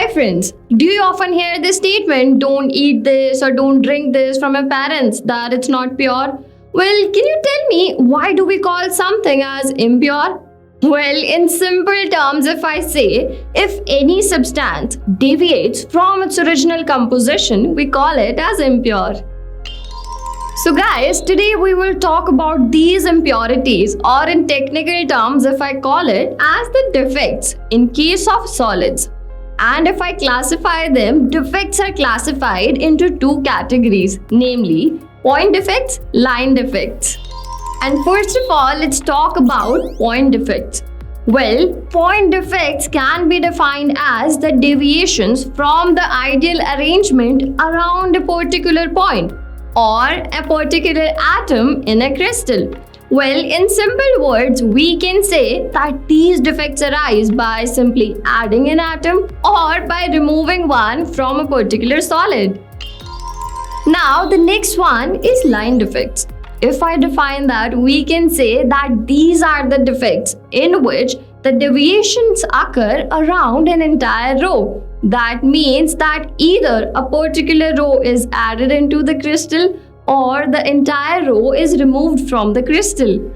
Hi friends, do you often hear this statement, don't eat this or don't drink this from your parents, that it's not pure? Well, can you tell me why do we call something as impure? Well, in simple terms, if I say, if any substance deviates from its original composition, we call it as impure. So guys, today we will talk about these impurities, or in technical terms, if I call it as the defects in case of solids. And if I classify them, defects are classified into two categories, namely point defects, line defects. And first of all, let's talk about point defects. Well, point defects can be defined as the deviations from the ideal arrangement around a particular point or a particular atom in a crystal. Well, in simple words, we can say that these defects arise by simply adding an atom or by removing one from a particular solid. Now, the next one is line defects. If I define that, we can say that these are the defects in which the deviations occur around an entire row. That means that either a particular row is added into the crystal or the entire row is removed from the crystal.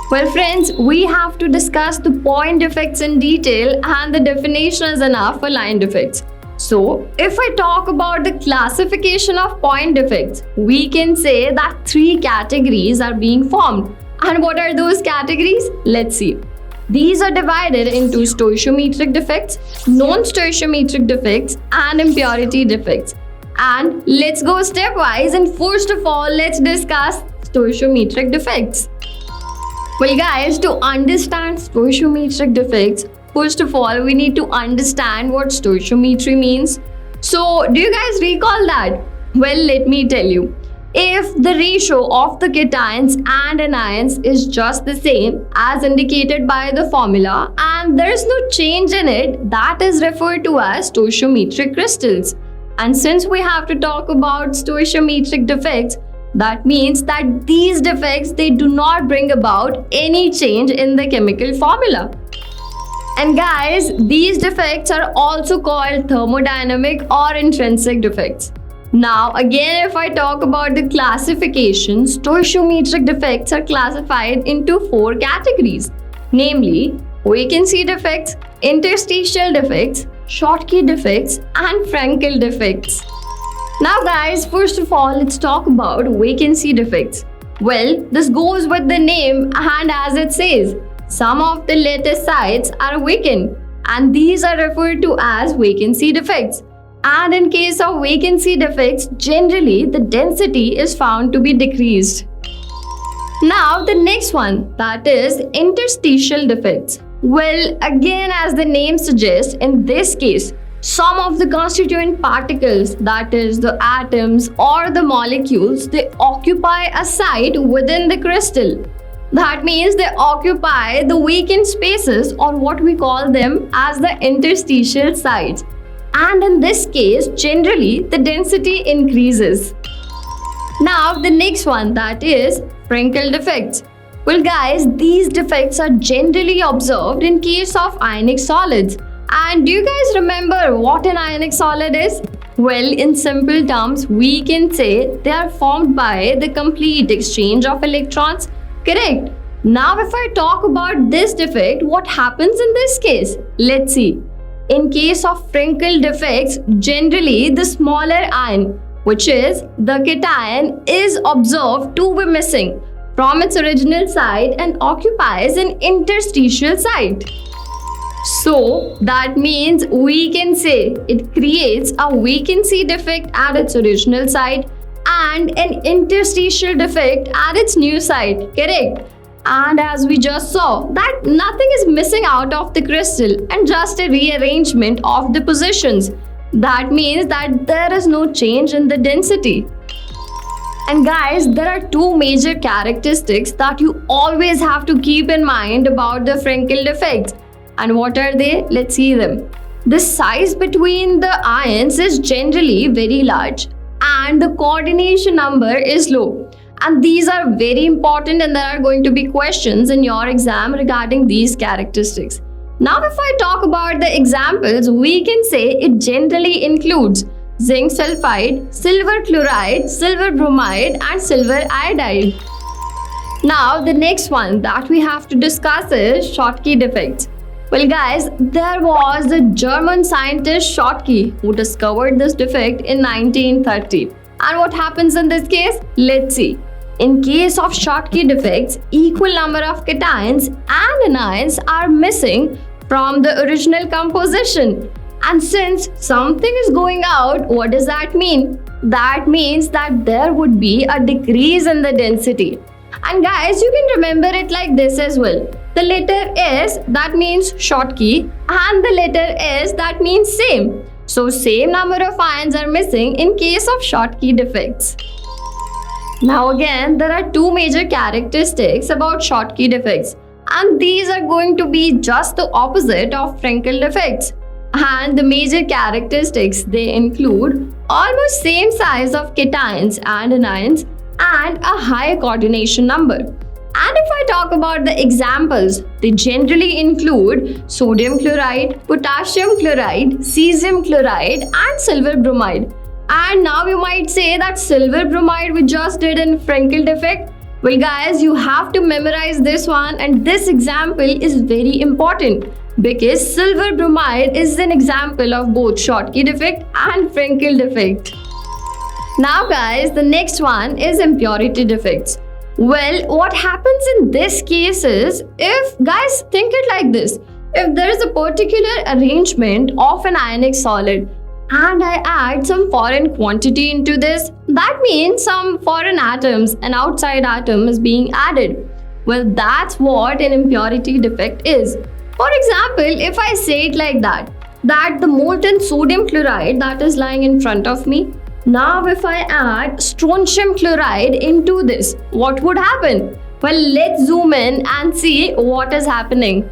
Well friends, we have to discuss the point defects in detail, and the definition is enough for line defects. So, if I talk about the classification of point defects, we can say that three categories are being formed. And what are those categories? Let's see. These are divided into stoichiometric defects, non-stoichiometric defects, and impurity defects. And let's go stepwise, and first of all, let's discuss stoichiometric defects. Well guys, to understand stoichiometric defects, first of all, we need to understand what stoichiometry means. So, do you guys recall that? Well, let me tell you. If the ratio of the cations and anions is just the same as indicated by the formula and there is no change in it, that is referred to as stoichiometric crystals. And since we have to talk about stoichiometric defects, that means that these defects, they do not bring about any change in the chemical formula. And guys, these defects are also called thermodynamic or intrinsic defects. Now again, if I talk about the classification, stoichiometric defects are classified into four categories, namely vacancy defects, interstitial defects, Schottky defects, and Frankel defects. Now guys, first of all, let's talk about vacancy defects. Well, this goes with the name, and as it says, some of the lattice sites are vacant, and these are referred to as vacancy defects. And in case of vacancy defects, generally the density is found to be decreased. Now the next one, that is interstitial defects. Well, again, as the name suggests, in this case, some of the constituent particles, that is the atoms or the molecules, they occupy a site within the crystal. That means they occupy the vacant spaces, or what we call them as the interstitial sites. And in this case, generally the density increases. Now the next one, that is Frankel defects. Well guys, these defects are generally observed in case of ionic solids. And do you guys remember what an ionic solid is? Well, in simple terms, we can say they are formed by the complete exchange of electrons. Correct. Now if I talk about this defect, what happens in this case? Let's see. In case of Frankel defects, generally the smaller ion, which is the cation, is observed to be missing from its original site and occupies an interstitial site. So that means we can say it creates a vacancy defect at its original site and an interstitial defect at its new site. Correct? And as we just saw, that nothing is missing out of the crystal and just a rearrangement of the positions. That means that there is no change in the density. And guys, there are two major characteristics that you always have to keep in mind about the Frankel defects. And what are they? Let's see them. The size between the ions is generally very large and the coordination number is low. And these are very important, and there are going to be questions in your exam regarding these characteristics. Now, if I talk about the examples, we can say it generally includes zinc sulfide, silver chloride, silver bromide, and silver iodide. Now, the next one that we have to discuss is Schottky defects. Well, guys, there was the German scientist Schottky who discovered this defect in 1930. And what happens in this case? Let's see. In case of Schottky defects, equal number of cations and anions are missing from the original composition. And since something is going out, what does that mean? That means that there would be a decrease in the density. And guys, you can remember it like this as well. The letter S, that means Schottky, and the letter S, that means same. So same number of ions are missing in case of Schottky defects. Now again, there are two major characteristics about Schottky defects, and these are going to be just the opposite of Frenkel defects. And the major characteristics, they include almost same size of cations and anions and a high coordination number. And if I talk about the examples, they generally include sodium chloride, potassium chloride, cesium chloride, and silver bromide. And now you might say that silver bromide we just did in Frenkel defect. Well, guys, you have to memorize this one, and this example is very important because silver bromide is an example of both Schottky defect and Frenkel defect. Now, guys, the next one is impurity defects. Well, what happens in this case is, if guys think it like this, if there is a particular arrangement of an ionic solid and I add some foreign quantity into this, that means some foreign atoms, an outside atom is being added. Well, that's what an impurity defect is. For example, if I say it like that the molten sodium chloride that is lying in front of me, now if I add strontium chloride into this, what would happen? Well, let's zoom in and see what is happening.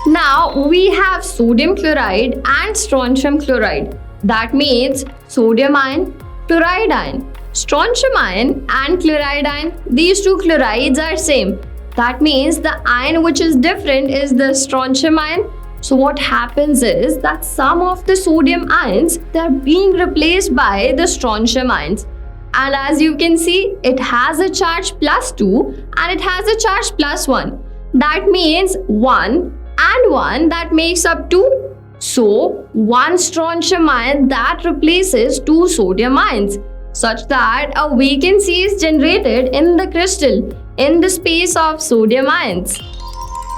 Now we have sodium chloride and strontium chloride. That means sodium ion, chloride ion, strontium ion and chloride ion. These two chlorides are same. That means the ion which is different is the strontium ion. So what happens is that some of the sodium ions, they are being replaced by the strontium ions. And as you can see, it has a charge +2 and it has a charge +1. That means 1 and 1, that makes up 2. So 1 strontium ion that replaces 2 sodium ions, such that a vacancy is generated in the crystal in the space of sodium ions.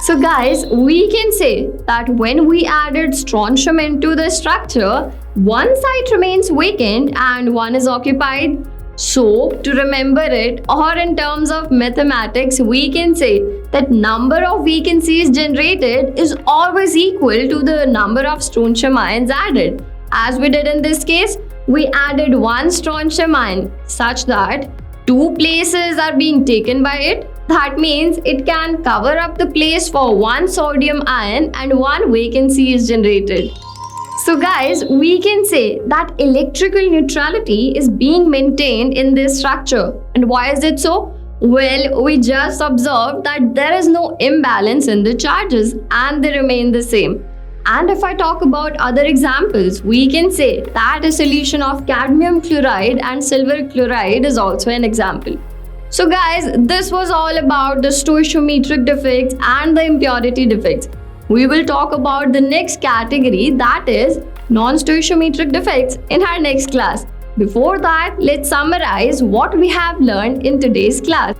So guys, we can say that when we added strontium into the structure, one site remains vacant and one is occupied. So to remember it, or in terms of mathematics, we can say that number of vacancies generated is always equal to the number of strontium ions added. As we did in this case, we added 1 strontium ion such that 2 places are being taken by it. That means it can cover up the place for 1 sodium ion and 1 vacancy is generated. So guys, we can say that electrical neutrality is being maintained in this structure. And why is it so? Well, we just observed that there is no imbalance in the charges and they remain the same. And if I talk about other examples, we can say that a solution of cadmium chloride and silver chloride is also an example. So guys, this was all about the stoichiometric defects and the impurity defects. We will talk about the next category, that is non-stoichiometric defects, in our next class. Before that, let's summarize what we have learned in today's class.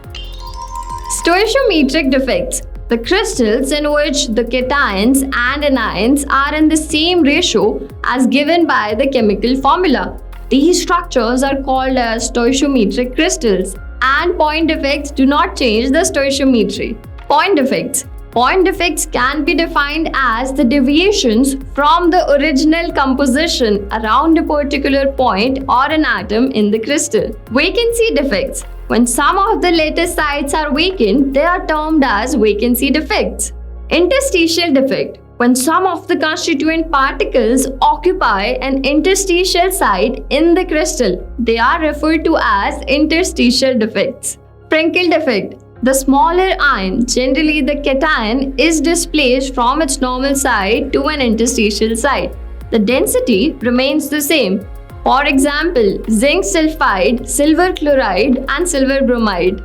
Stoichiometric defects: the crystals in which the cations and anions are in the same ratio as given by the chemical formula. These structures are called as stoichiometric crystals, and point defects do not change the stoichiometry. Point defects. Point defects can be defined as the deviations from the original composition around a particular point or an atom in the crystal. Vacancy defects. When some of the lattice sites are vacant, they are termed as vacancy defects. Interstitial defect. When some of the constituent particles occupy an interstitial site in the crystal, they are referred to as interstitial defects. Frenkel defect. The smaller ion, generally the cation, is displaced from its normal site to an interstitial site. The density remains the same. For example, zinc sulfide, silver chloride, and silver bromide.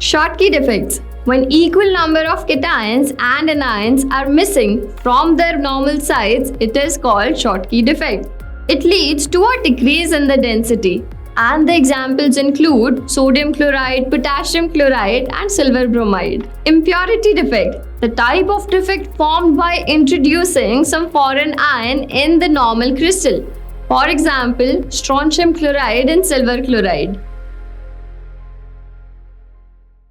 Schottky defects. When equal number of cations and anions are missing from their normal sites, it is called Schottky defect. It leads to a decrease in the density. And the examples include sodium chloride, potassium chloride, and silver bromide. Impurity defect. The type of defect formed by introducing some foreign ion in the normal crystal. For example, strontium chloride and silver chloride.